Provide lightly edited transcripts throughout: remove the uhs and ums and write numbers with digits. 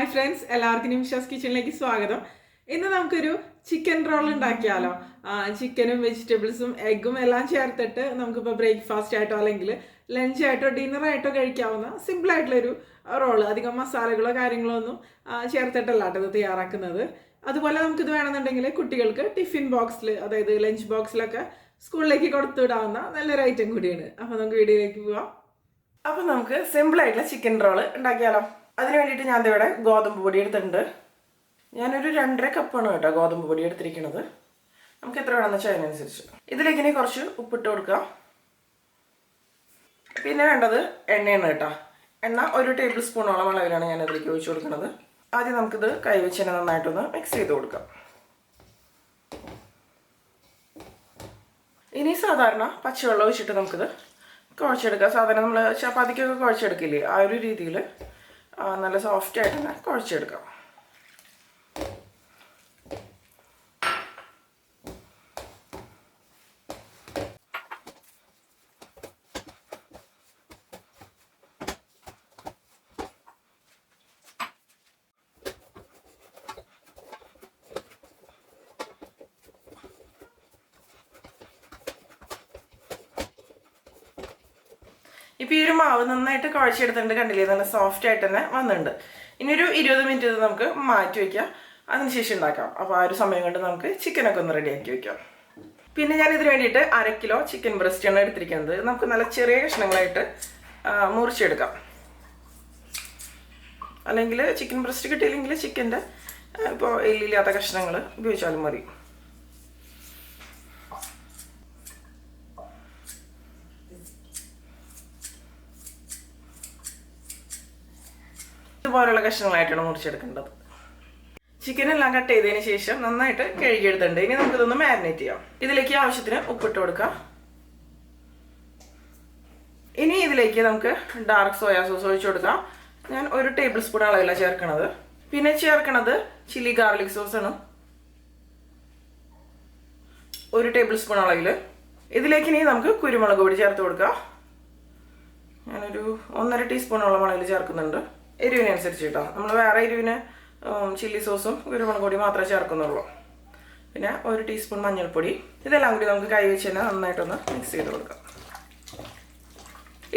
Hi friends, എല്ലാവർക്കും നിമിഷാസ് കിച്ചണിലേക്ക് സ്വാഗതം. ഇന്ന് നമുക്കൊരു ചിക്കൻ റോൾ ഉണ്ടാക്കിയാലോ. ചിക്കനും വെജിറ്റബിൾസും എഗ്ഗും എല്ലാം ചേർത്തിട്ട് നമുക്കിപ്പോൾ ബ്രേക്ക്ഫാസ്റ്റ് ആയിട്ടോ അല്ലെങ്കിൽ ലഞ്ചായിട്ടോ ഡിന്നറായിട്ടോ കഴിക്കാവുന്ന സിമ്പിളായിട്ടുള്ളൊരു റോള്. അധികം മസാലകളോ കാര്യങ്ങളോ ഒന്നും ചേർത്തിട്ടല്ല കേട്ടോ ഇത് തയ്യാറാക്കുന്നത്. അതുപോലെ നമുക്കിത് വേണമെന്നുണ്ടെങ്കിൽ കുട്ടികൾക്ക് ടിഫിൻ ബോക്സിൽ, അതായത് ലഞ്ച് ബോക്സിലൊക്കെ സ്കൂളിലേക്ക് കൊടുത്തുവിടാവുന്ന നല്ലൊരു ഐറ്റം കൂടിയാണ്. അപ്പോൾ നമുക്ക് വീഡിയോയിലേക്ക് പോവാം. അപ്പോൾ നമുക്ക് സിമ്പിളായിട്ടുള്ള ചിക്കൻ റോള് ഉണ്ടാക്കിയാലോ. അതിന് വേണ്ടിയിട്ട് ഞാൻ ഇവിടെ ഗോതമ്പ് പൊടി എടുത്തിട്ടുണ്ട്. ഞാനൊരു 2.5 കപ്പാണ് കേട്ടോ ഗോതമ്പ് പൊടി എടുത്തിരിക്കുന്നത്. നമുക്ക് എത്ര വേണമെന്ന് വെച്ചാൽ അതിനനുസരിച്ച്. ഇതിലേക്ക് ഇനി കുറച്ച് ഉപ്പിട്ട് കൊടുക്കാം. പിന്നെ വേണ്ടത് എണ്ണയാണ് കേട്ടോ. എണ്ണ 1 ടേബിൾ സ്പൂണോളം അളവിലാണ് ഞാൻ അതിലേക്ക് ഒഴിച്ചു കൊടുക്കുന്നത്. ആദ്യം നമുക്കിത് കൈവച്ച് തന്നെ നന്നായിട്ടൊന്ന് മിക്സ് ചെയ്ത് കൊടുക്കാം. ഇനി സാധാരണ പച്ചവെള്ളം ഒഴിച്ചിട്ട് നമുക്കിത് കുഴച്ചെടുക്കാം. സാധാരണ നമ്മൾ ചപ്പാത്തിക്കൊക്കെ കുഴച്ചെടുക്കില്ലേ, ആ ഒരു രീതിയിൽ നല്ല സോഫ്റ്റ് ആയിട്ട് തന്നെ കുഴച്ചെടുക്കാം. ഇപ്പോൾ ഈ ഒരു മാവ് നന്നായിട്ട് കുഴച്ചെടുത്തിട്ടുണ്ട്, കണ്ടില്ലേ, നല്ല സോഫ്റ്റ് ആയിട്ട് തന്നെ വന്നിട്ടുണ്ട്. ഇനി ഒരു 20 മിനിറ്റ് ഇത് നമുക്ക് മാറ്റി വയ്ക്കാം, അതിനുശേഷം ഉണ്ടാക്കാം. അപ്പോൾ ആ ഒരു സമയം കൊണ്ട് നമുക്ക് ചിക്കനൊക്കെ ഒന്ന് റെഡിയാക്കി വയ്ക്കാം. പിന്നെ ഞാൻ ഇതിന് വേണ്ടിയിട്ട് 1/2 കിലോ ചിക്കൻ ബ്രസ്റ്റാണ് എടുത്തിരിക്കുന്നത്. നമുക്ക് നല്ല ചെറിയ കഷ്ണങ്ങളായിട്ട് മുറിച്ചെടുക്കാം. അല്ലെങ്കിൽ ചിക്കൻ ബ്രസ്റ്റ് കിട്ടിയില്ലെങ്കിൽ ചിക്കൻ്റെ ഇപ്പോൾ എല്ലില്ലാത്ത കഷ്ണങ്ങൾ ഉപയോഗിച്ചാലും മതി. ഇതുപോലുള്ള കഷ്ണങ്ങളായിട്ടാണ് മുറിച്ചെടുക്കേണ്ടത്. ചിക്കൻ എല്ലാം കട്ട് ചെയ്തതിന് ശേഷം നന്നായിട്ട് കഴുകിയെടുത്തിട്ടുണ്ട്. ഇനി നമുക്കിതൊന്ന് മാരിനേറ്റ് ചെയ്യാം. ഇതിലേക്ക് ആവശ്യത്തിന് ഉപ്പിട്ട് കൊടുക്കാം. ഇനി ഇതിലേക്ക് നമുക്ക് ഡാർക്ക് സോയാ സോസ് ഒഴിച്ചു കൊടുക്കാം. ഞാൻ 1 ടേബിൾ സ്പൂൺ അളവിലാണ് ചേർക്കണത്. പിന്നെ ചേർക്കണത് ചില്ലി ഗാർലിക് സോസാണ്, 1 ടേബിൾ സ്പൂൺ അളവിൽ. ഇതിലേക്ക് ഇനി നമുക്ക് കുരുമുളക് പൊടി ചേർത്ത് കൊടുക്കാം. ഞാനൊരു 1.5 ടീസ്പൂണോളം അളവിൽ ചേർക്കുന്നുണ്ട്, എരിവിനനുസരിച്ച് കേട്ടോ. നമ്മൾ വേറെ എരിവിന് ചില്ലി സോസും കുരുമുളക് പൊടി മാത്രമേ ചേർക്കുന്നുള്ളൂ. പിന്നെ 1 ടീസ്പൂൺ മഞ്ഞൾപ്പൊടി. ഇതെല്ലാം കൂടി നമുക്ക് കൈവച്ച് തന്നെ നന്നായിട്ടൊന്ന് മിക്സ് ചെയ്ത് കൊടുക്കാം.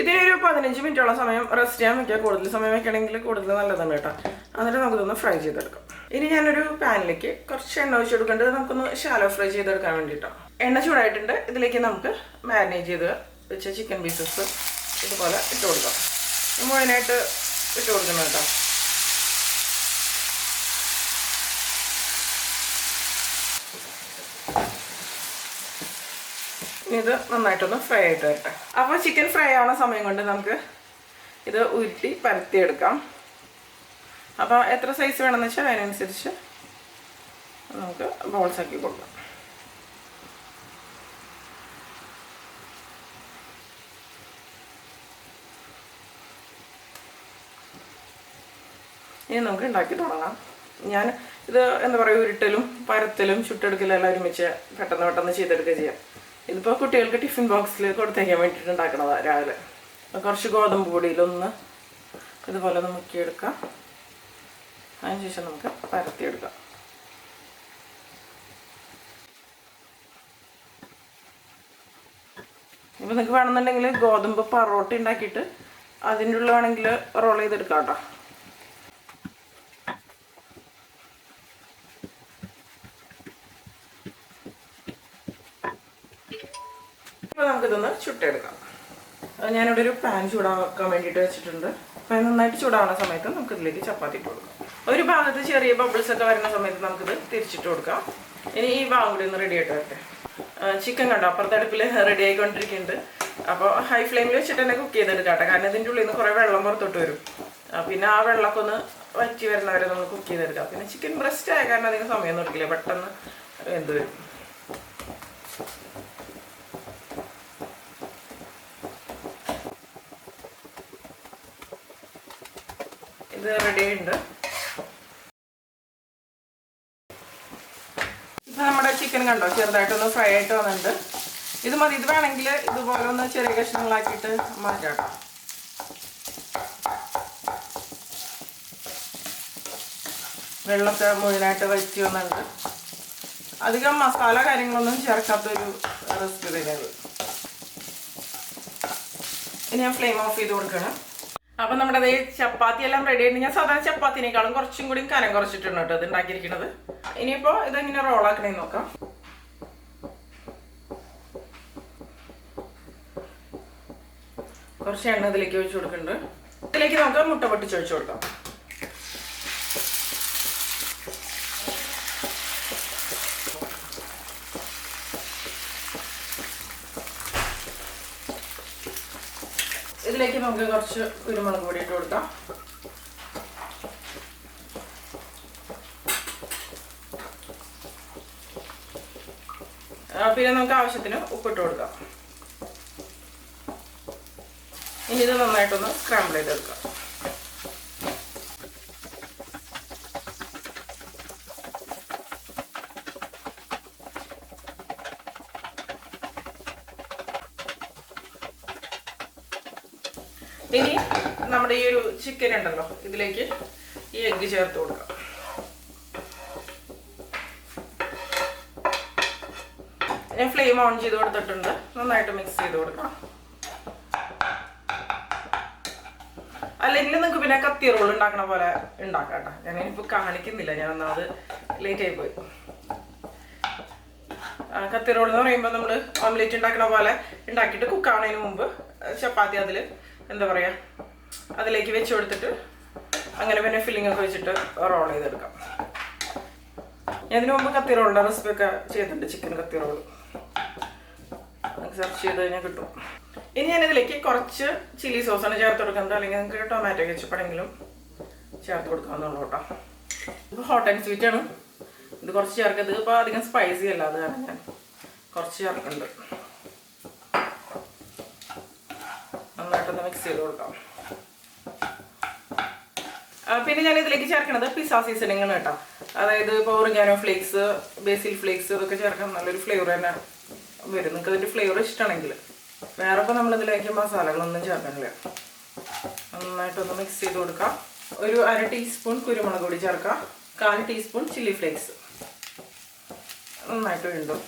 ഇതിനൊരു 15 മിനിറ്റോളം സമയം റെസ്റ്റ് ചെയ്യാൻ വയ്ക്കുക. കൂടുതൽ സമയം വയ്ക്കണമെങ്കിൽ കൂടുതൽ നല്ലതാണ് കേട്ടോ. എന്നിട്ട് നമുക്കിതൊന്ന് ഫ്രൈ ചെയ്തെടുക്കാം. ഇനി ഞാനൊരു പാനിലേക്ക് കുറച്ച് എണ്ണ ഒഴിച്ച് കൊടുക്കേണ്ടത് നമുക്കൊന്ന് ഷാലോ ഫ്രൈ ചെയ്തെടുക്കാൻ വേണ്ടിയിട്ടോ. എണ്ണ ചൂടായിട്ടുണ്ട്. ഇതിലേക്ക് നമുക്ക് മാരിനേറ്റ് ചെയ്ത് വെച്ച ചിക്കൻ പീസസ് ഇതുപോലെ ഇട്ട് കൊടുക്കാം. മുഴുവനായിട്ട് ഇട്ട് കൊടുക്കണം കേട്ടോ. ഇനി ഇത് നന്നായിട്ടൊന്ന് ഫ്രൈ ആയിട്ട് വരട്ടെ. അപ്പോൾ ചിക്കൻ ഫ്രൈ ആവുന്ന സമയം കൊണ്ട് നമുക്ക് ഇത് ഉരുട്ടി പരത്തിയെടുക്കാം. അപ്പോൾ എത്ര സൈസ് വേണമെന്ന് വെച്ചാൽ അതിനനുസരിച്ച് നമുക്ക് ബോൾസ് ആക്കി കൊടുക്കാം. ഇനി നമുക്ക് ഉണ്ടാക്കി തുടങ്ങാം. ഞാൻ ഇത് എന്താ പറയുക, ഉരുട്ടലും പരത്തലും ചുട്ടെടുക്കലും എല്ലാം ഒരുമിച്ച് പെട്ടെന്ന് ചെയ്തെടുക്കുക ചെയ്യാം. ഇതിപ്പോൾ കുട്ടികൾക്ക് ടിഫിൻ ബോക്സിൽ കൊടുത്തേക്കാൻ വേണ്ടിയിട്ട് ഉണ്ടാക്കണതാണ് രാവിലെ. കുറച്ച് ഗോതമ്പ് പൊടിയിലൊന്ന് ഇതുപോലെ ഒന്ന് മുക്കിയെടുക്കാം. അതിനുശേഷം നമുക്ക് പരത്തിയെടുക്കാം. ഇപ്പോൾ നിങ്ങൾക്ക് വേണമെന്നുണ്ടെങ്കിൽ ഗോതമ്പ് പറോട്ട ഉണ്ടാക്കിയിട്ട് അതിൻ്റെ ഉള്ളിൽ വേണമെങ്കിൽ റോൾ ചെയ്തെടുക്കാം കേട്ടോ. ഇപ്പോൾ നമുക്കിതൊന്ന് ചുട്ടെടുക്കാം. ഞാനിവിടെ ഒരു പാൻ ചൂടാക്കാൻ വേണ്ടിയിട്ട് വെച്ചിട്ടുണ്ട്. പാൻ നന്നായിട്ട് ചൂടാവുന്ന സമയത്ത് നമുക്കിതിലേക്ക് ചപ്പാത്തി ഇട്ട് കൊടുക്കാം. ഒരു ഭാഗത്ത് ചെറിയ ബബിൾസ് ഒക്കെ വരുന്ന സമയത്ത് നമുക്കിത് തിരിച്ചിട്ട് കൊടുക്കാം. ഇനി ഈ ഭാഗം കൂടി ഒന്ന് റെഡി ആയിട്ട് വരട്ടെ. ചിക്കൻ കണ്ടോ അപ്പുറത്തെ അടുപ്പിൽ റെഡി ആയിക്കൊണ്ടിരിക്കുന്നുണ്ട്. അപ്പോൾ ഹൈ ഫ്ലെയിമിൽ വെച്ചിട്ട് തന്നെ കുക്ക് ചെയ്തെടുക്കാട്ടെ, കാരണം ഇതിൻ്റെ ഉള്ളിൽ നിന്ന് കുറേ വെള്ളം പുറത്തോട്ട് വരും. പിന്നെ ആ വെള്ളമൊക്കെ ഒന്ന് വറ്റി വരുന്നവരെ നമ്മൾ കുക്ക് ചെയ്തെടുക്കാം. പിന്നെ ചിക്കൻ ബ്രസ്റ്റ് ആയ കാരണം അധികം സമയമൊന്നും എടുക്കില്ല, പെട്ടെന്ന് വെന്ത് വരും. ഇത് റെഡി ആയിട്ടുണ്ട്. ഇപ്പം നമ്മുടെ ചിക്കൻ കണ്ടോ ചെറുതായിട്ടൊന്ന് ഫ്രൈ ആയിട്ട് വന്നിട്ടുണ്ട്. ഇത് മതി. ഇത് വേണമെങ്കിൽ ഇതുപോലെ ഒന്ന് ചെറിയ കഷ്ണങ്ങളാക്കിയിട്ട് മാറ്റാം. വെള്ളമൊക്കെ മുഴുവനായിട്ട് വറ്റി വന്നിട്ട് അധികം മസാല കാര്യങ്ങളൊന്നും ചേർക്കാത്തൊരു റെസിപ്പി തന്നെയത്. ഇനി ഞാൻ ഫ്ലെയിം ഓഫ് ചെയ്ത് കൊടുക്കണം. അപ്പം നമ്മുടെ അതേ ചപ്പാത്തി എല്ലാം റെഡി ആയിട്ട് ഞാൻ സാധാരണ ചപ്പാത്തിനേക്കാളും കുറച്ചും കൂടി കനം കുറച്ചിട്ടുണ്ട് കേട്ടോ ഇത് ഉണ്ടാക്കിയിരിക്കുന്നത്. ഇനിയിപ്പോൾ ഇതെങ്ങനെ റോളാക്കണേന്ന് നോക്കാം. കുറച്ച് എണ്ണ ഇതിലേക്ക് ഒഴിച്ചു കൊടുക്കുന്നുണ്ട്. ഇതിലേക്ക് നമുക്ക് മുട്ട പൊട്ടിച്ച് ഒഴിച്ചു കൊടുക്കാം. ഇതിലേക്ക് നമുക്ക് കുറച്ച് കുരുമുളക് പൊടി ഇട്ട് കൊടുക്കാം. പിന്നെ നമുക്ക് ആവശ്യത്തിന് ഉപ്പിട്ട് കൊടുക്കാം. ഇനി ഇത് നന്നായിട്ടൊന്ന് സ്ക്രാമ്പിൾ ചെയ്തെടുക്കാം. ഇനി നമ്മുടെ ഈ ഒരു ചിക്കൻ ഉണ്ടല്ലോ ഇതിലേക്ക് ഈ എഗ്ഗ് ചേർത്ത് കൊടുക്കാം. ഞാൻ ഫ്ലെയിം ഓൺ ചെയ്ത് കൊടുത്തിട്ടുണ്ട്. നന്നായിട്ട് മിക്സ് ചെയ്ത് കൊടുക്കാം. അല്ലെങ്കിൽ നിങ്ങൾക്ക് പിന്നെ കത്തി റോൾ ഉണ്ടാക്കണ പോലെ ഉണ്ടാക്കാം കേട്ടോ. ഞാനിപ്പോൾ കാണിക്കുന്നില്ല, ഞാൻ ഒന്നാമത് ലേറ്റ് ആയി പോയി. കത്തി റോൾ എന്ന് പറയുമ്പോൾ നമ്മൾ ഓംലെറ്റ് ഉണ്ടാക്കണ പോലെ ഉണ്ടാക്കിയിട്ട് കുക്കാണതിന് മുമ്പ് ചപ്പാത്തി അതിൽ എന്താ പറയുക അതിലേക്ക് വെച്ച് കൊടുത്തിട്ട് അങ്ങനെ പിന്നെ ഫില്ലിംഗ് ഒക്കെ വെച്ചിട്ട് റോൾ ചെയ്തെടുക്കാം. ഞാൻ ഇതിനു മുമ്പ് കത്തി റോളിൻ്റെ റെസിപ്പി ഒക്കെ ചെയ്തിട്ടുണ്ട്. ചിക്കൻ കത്തി റോൾ സെർച്ച് ചെയ്ത് കഴിഞ്ഞാൽ കിട്ടും. ഇനി ഞാനിതിലേക്ക് കുറച്ച് ചില്ലി സോസാണ് ചേർത്ത് കൊടുക്കുന്നത്. അല്ലെങ്കിൽ നിങ്ങൾക്ക് ടൊമാറ്റോ കെച്ചപ്പാണെങ്കിലും ചേർത്ത് കൊടുക്കാവുന്നുള്ളൂ കേട്ടോ. ഇപ്പോൾ ഹോട്ട് ആൻഡ് സ്വീറ്റ് ആണ്. ഇത് കുറച്ച് ചേർക്കുന്നത് ഇപ്പോൾ അധികം സ്പൈസി അല്ല, അത് കാരണം ഞാൻ കുറച്ച് ചേർക്കുന്നുണ്ട്. നന്നായിട്ടൊന്ന് മിക്സ് ചെയ്ത് കൊടുക്കാം. പിന്നെ ഞാൻ ഇതിലേക്ക് ചേർക്കുന്നത് പിസ്സ സീസണിങ് ആണ് കേട്ടോ. അതായത് ഇപ്പോൾ ഒറിഗാനോ ഫ്ലേക്സ്, ബേസിൽ ഫ്ലേക്സ് ഇതൊക്കെ ചേർക്കാൻ നല്ലൊരു ഫ്ലേവർ തന്നെ വരും. നിങ്ങൾക്ക് അതിൻ്റെ ഫ്ലേവർ ഇഷ്ടമാണെങ്കിൽ. വേറെ ഇപ്പോൾ നമ്മളിതിലേക്ക് മസാലകളൊന്നും ചേർക്കണില്ല. നന്നായിട്ടൊന്ന് മിക്സ് ചെയ്ത് കൊടുക്കാം. ഒരു 1/2 ടീസ്പൂൺ കുരുമുളക് പൊടി ചേർക്കാം. 1/4 ടീസ്പൂൺ ചില്ലി ഫ്ലേക്സ് നന്നായിട്ട് വീണ്ടും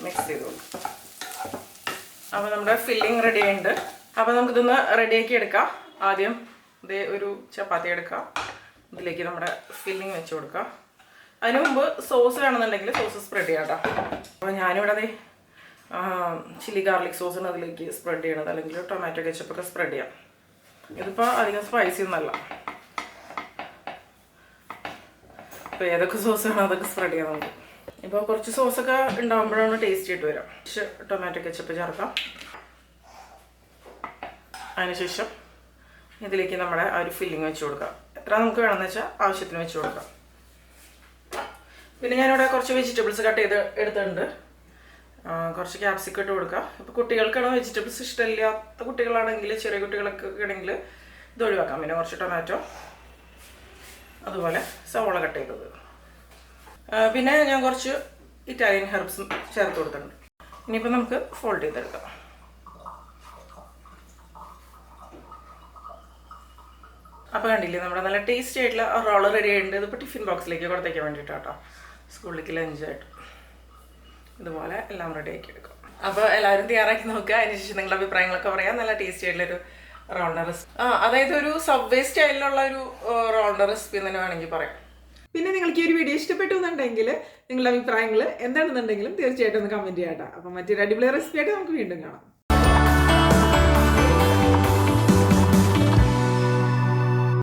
മിക്സ് ചെയ്ത് കൊടുക്കാം. അപ്പോൾ നമ്മുടെ ഫില്ലിങ് റെഡി ആയിട്ടുണ്ട്. അപ്പോൾ നമുക്കിതൊന്ന് റെഡിയാക്കി എടുക്കാം. ആദ്യം ഇതേ ഒരു ചപ്പാത്തി എടുക്കാം. ഇതിലേക്ക് നമ്മുടെ ഫില്ലിങ് വെച്ച് കൊടുക്കാം. അതിന് മുമ്പ് സോസ് വേണമെന്നുണ്ടെങ്കിൽ സോസ് സ്പ്രെഡ് ചെയ്യാം കേട്ടോ. അപ്പോൾ ഞാനിവിടെ അതേ ചില്ലി ഗാർലിക് സോസാണ് അതിലേക്ക് സ്പ്രെഡ് ചെയ്യണത്. അല്ലെങ്കിൽ ടൊമാറ്റോ കെച്ചപ്പൊക്കെ സ്പ്രെഡ് ചെയ്യാം. ഇതിപ്പോൾ അധികം സ്പൈസി ഒന്നല്ല. ഇപ്പോൾ ഏതൊക്കെ സോസ് വേണോ അതൊക്കെ സ്പ്രെഡ് ചെയ്യാം നമുക്ക്. ഇപ്പോൾ കുറച്ച് സോസൊക്കെ ഉണ്ടാകുമ്പോഴാണ് ടേസ്റ്റ് ആയിട്ട് വരാം. ടൊമാറ്റോ കെച്ചപ്പ് ചേർക്കാം. അതിനുശേഷം ഇതിലേക്ക് നമ്മുടെ ആ ഒരു ഫില്ലിങ് വെച്ച് കൊടുക്കാം. എത്ര നമുക്ക് വേണമെന്ന് വെച്ചാൽ ആവശ്യത്തിന് വെച്ച് കൊടുക്കാം. പിന്നെ ഞാനിവിടെ കുറച്ച് വെജിറ്റബിൾസ് കട്ട് ചെയ്ത് എടുത്തിട്ടുണ്ട്. കുറച്ച് ക്യാപ്സിക്കം ഇട്ട് കൊടുക്കാം. ഇപ്പോൾ കുട്ടികൾക്കാണ് വെജിറ്റബിൾസ് ഇഷ്ടമില്ലാത്ത കുട്ടികളാണെങ്കിൽ, ചെറിയ കുട്ടികളൊക്കെ ആണെങ്കിൽ ഇത് ഒഴിവാക്കാം. പിന്നെ കുറച്ച് ടൊമാറ്റോ, അതുപോലെ സവോള കട്ട് ചെയ്തത്, പിന്നെ ഞാൻ കുറച്ച് ഇറ്റാലിയൻ ഹെർബ്സും ചേർത്ത് കൊടുത്തിട്ടുണ്ട്. ഇനിയിപ്പോൾ നമുക്ക് ഫോൾഡ് ചെയ്തെടുക്കാം. അപ്പോൾ കണ്ടില്ലേ നമ്മുടെ നല്ല ടേസ്റ്റി ആയിട്ടുള്ള റോള് റെഡി ആയിട്ടുണ്ട്. ഇതിപ്പോൾ ടിഫിൻ ബോക്സിലേക്ക് കൊടുത്തേക്കാൻ വേണ്ടിയിട്ടാട്ടോ, സ്കൂളിലേക്ക് ലഞ്ചായിട്ട്. ഇതുപോലെ എല്ലാം റെഡി ആക്കി എടുക്കും. അപ്പോൾ എല്ലാവരും തയ്യാറാക്കി നോക്കുക. അതിനുശേഷം നിങ്ങളുടെ അഭിപ്രായങ്ങളൊക്കെ പറയാം. നല്ല ടേസ്റ്റി ആയിട്ടുള്ളൊരു റോളിൻ്റെ റെസിപ്പി, അതായത് ഒരു സബ്വേ സ്റ്റൈലിലുള്ള ഒരു റോളിൻ്റെ റെസിപ്പി എന്ന് തന്നെ വേണമെങ്കിൽ പറയാം. പിന്നെ നിങ്ങൾക്ക് ഈ ഒരു വീഡിയോ ഇഷ്ടപ്പെട്ടു എന്നുണ്ടെങ്കിൽ നിങ്ങളുടെ അഭിപ്രായങ്ങൾ എന്താണെന്നുണ്ടെങ്കിലും തീർച്ചയായിട്ടും ഒന്ന് കമൻറ്റ് ചെയ്യാട്ടോ. അപ്പം മറ്റൊരു അടിപൊളി റെസിപ്പി ആയിട്ട് നമുക്ക് വീണ്ടും കാണാം.